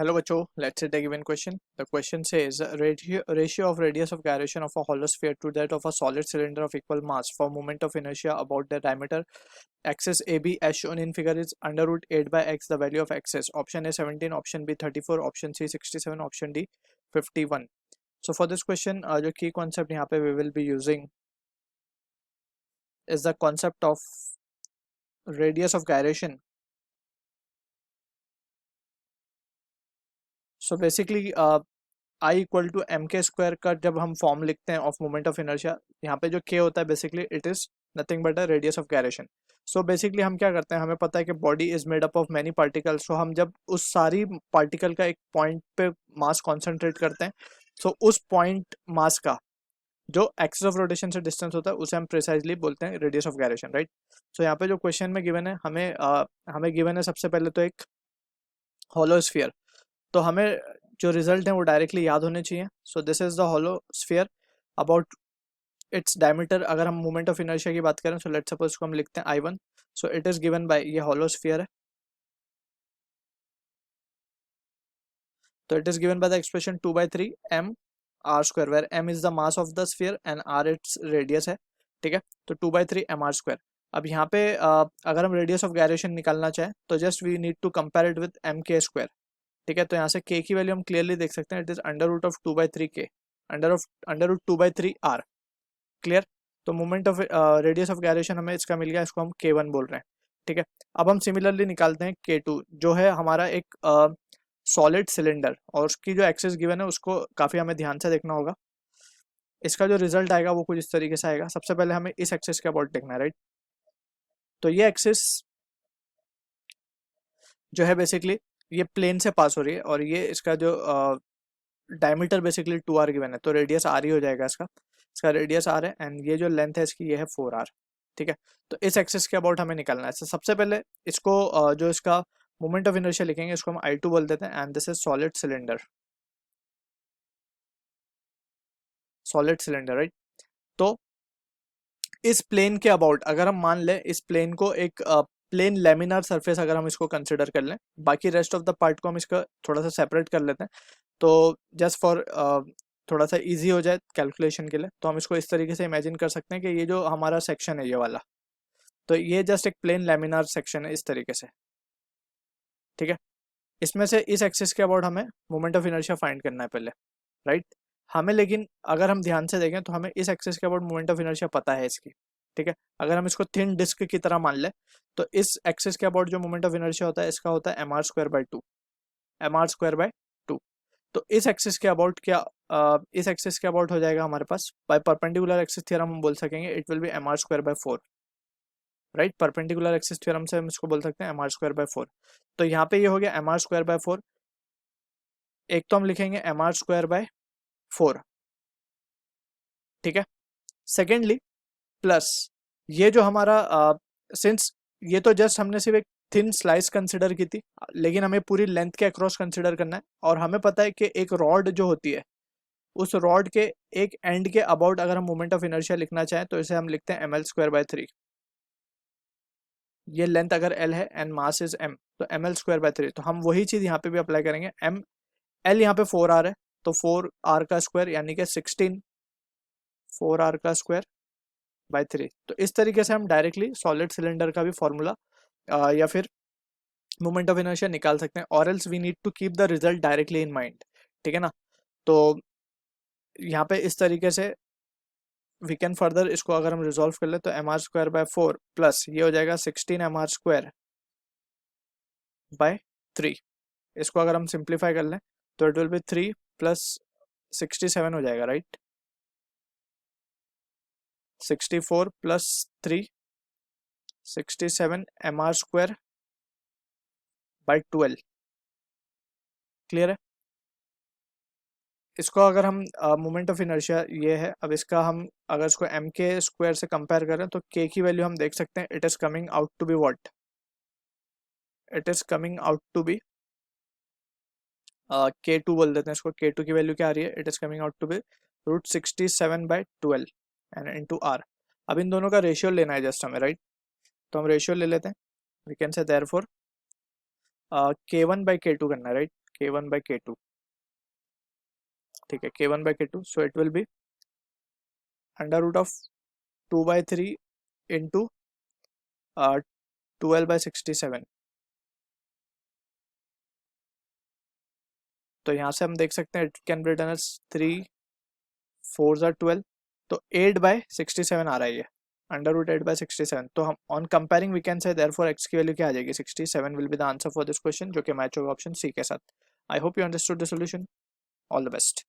Hello बच्चों, let's take a given question. The question says ratio of radius of gyration of a hollow sphere to that of a solid cylinder of equal mass for moment of inertia about the diameter axis AB as shown in figure is under root 8 by x. The value of x is option A 17, option B 34, option C 67, option D 51. So for this question, जो key concept यहाँ पे we will be using is the concept of radius of gyration. So basically I equal to M K square का जब हम form लिखते हैं of moment of inertia, यहाँ पे जो के होता है basically it is nothing but a radius of gyration. So basically हम क्या करते हैं, हमें पता है कि body is made up of many particles. So हम जब उस सारी पार्टिकल का एक पॉइंट पे मास कॉन्सेंट्रेट करते हैं, सो उस पॉइंट मास का जो एक्सिस ऑफ रोटेशन से डिस्टेंस होता है उसे हम प्रिसाइजली बोलते हैं रेडियस ऑफ gyration, राइट. सो यहाँ पे जो क्वेश्चन में गिवन है हमें गिवन है सबसे पहले तो एक हॉलो स्फीयर. तो हमें जो रिजल्ट है वो डायरेक्टली याद होने चाहिए. So this is the hollow sphere. About its diameter, अगर हम मोमेंट ऑफ इनर्शिया की बात करें, सो लेट्स सपोज को हम लिखते हैं I1. So it is given by, ये हॉलो स्फीयर है, तो it is given by the expression 2/3 m r square, where m is the mass of the sphere and r its radius है. ठीक है, तो 2/3 mr स्क्वायर. अब यहाँ पे अगर हम रेडियस ऑफ gyration निकालना चाहें तो just we need to compare it with M K square. ठीक है, तो यहाँ से k की वैल्यू हम क्लियरली देख सकते हैं, it is under root of 2/3 k, under root 2/3 r. Clear. तो moment of radius of gyration हमें इसका मिल गया, इसको हम k1 बोल रहे हैं. ठीक है, अब हम सिमिलरली निकालते हैं k2 जो है हमारा एक सॉलिड सिलेंडर, और उसकी जो एक्सिस गिवन है उसको काफ़ी हमें ध्यान से देखना होगा. इसका जो रिजल्ट आएगा वो कुछ इस तरीके से आएगा. सबसे पहले हमें इस एक्सिस के अबाउट देखना है, राइट. तो ये एक्सिस जो है बेसिकली ये प्लेन से पास हो रही है, और ये इसका जो डायमीटर बेसिकली 2r गिवन है, तो रेडियस r ही हो जाएगा इसका. इसका रेडियस r है एंड ये जो लेंथ है इसकी ये है 4r. ठीक है, तो इस एक्सिस के अबाउट हमें निकालना है. सबसे पहले इसको जो इसका मोमेंट ऑफ इनर्शिया लिखेंगे, इसको हम I2 बोल देते हैं, and this is solid cylinder, solid cylinder, right. तो इस प्लेन के अबाउट अगर हम मान लें इस प्लेन को एक प्लेन लेमिनार सरफेस अगर हम इसको कंसिडर कर लें, बाकी रेस्ट ऑफ द पार्ट को हम इसका थोड़ा सा सेपरेट कर लेते हैं, तो जस्ट फॉर थोड़ा सा इजी हो जाए कैलकुलेशन के लिए, तो हम इसको इस तरीके से इमेजिन कर सकते हैं कि ये जो हमारा सेक्शन है ये वाला, तो ये जस्ट एक प्लेन लेमिनार सेक्शन है इस तरीके से. ठीक है, इसमें से इस एक्सिस के अबाउट हमें मोमेंट ऑफ इनर्शिया फाइंड करना है पहले, राइट. हमें लेकिन अगर हम ध्यान से देखें तो हमें इस एक्सिस के अबाउट मोमेंट ऑफ इनर्शिया पता है इसकी. ठीक है, अगर हम इसको थिन डिस्क की तरह मान लें तो इस एक्सिस के अबाउट जो मोमेंट ऑफ इनर्शिया होता है इसका होता है mr²/2, mr²/2. तो इस एक्सिस के अबाउट क्या इस एक्सिस के अबाउट हो जाएगा हमारे पास, बाय परपेंडिकुलर एक्सिस थ्योरम हम बोल सकेंगे it will be mr²/4, right. Perpendicular axis theorem से हम इसको बोल सकते हैं mr²/4. तो यहाँ पे ये हो गया mr²/4. एक तो हम लिखेंगे mr²/4. ठीक है, सेकेंडली प्लस ये जो हमारा सिंस ये तो जस्ट हमने सिर्फ एक थिन स्लाइस कंसिडर की थी, लेकिन हमें पूरी लेंथ के अक्रॉस कंसिडर करना है, और हमें पता है कि एक रॉड जो होती है उस रॉड के एक एंड के अबाउट अगर हम मोमेंट ऑफ इनर्शिया लिखना चाहें तो इसे हम लिखते हैं ml²/3. ये लेंथ अगर l है एंड मास इज m, तो ml²/3. तो हम वही चीज यहाँ पे भी अप्लाई करेंगे. l यहाँ पे 4r है, तो 4r का स्क्वायर यानी कि 16, 4r का स्क्वायर बाय 3. तो इस तरीके से हम डायरेक्टली सॉलिड सिलेंडर का भी फॉर्मूला या फिर मोमेंट ऑफ इनर्शिया निकाल सकते हैं, और else we need to keep the result directly in mind. ठीक है ना, तो यहाँ पे इस तरीके से वी कैन फर्दर इसको अगर हम रिजॉल्व कर ले तो mr²/4 प्लस ये हो जाएगा 16 mr²/3. इसको अगर हम सिंप्लीफाई कर लें तो इट विल बी 3 प्लस 67 हो जाएगा, राइट. 64 plus 3 67 mr²/12. क्लियर है. इसको अगर हम मोमेंट ऑफ इनर्शिया ये है, अब इसका हम अगर इसको एम के स्क्वायर से कंपेयर करें तो के की वैल्यू हम देख सकते हैं, it is coming out to be what, it is coming out to be K2 बोल देते हैं इसको. K2 की वैल्यू क्या आ रही है, it is coming out to be √67/12 and into r. अब इन दोनों का रेशियो लेना है जस्ट हमें, राइट. तो हम रेशियो ले लेते हैं. We can say therefore K1/K2 करना है, राइट. k1 by k2, ठीक है, k1 by k2, so it will be under root of 2/3 into 12/67। तो यहाँ से हम देख सकते हैं it can be written as 3 4 12, तो 8/67 आ रहा है ये, अंडर रूट 8/67। तो हम on comparing we can say therefore x की वैल्यू क्या आ जाएगी, 67 will be the answer for this question, जो कि मैच होगा ऑप्शन सी के साथ। I hope you understood the solution. All the best.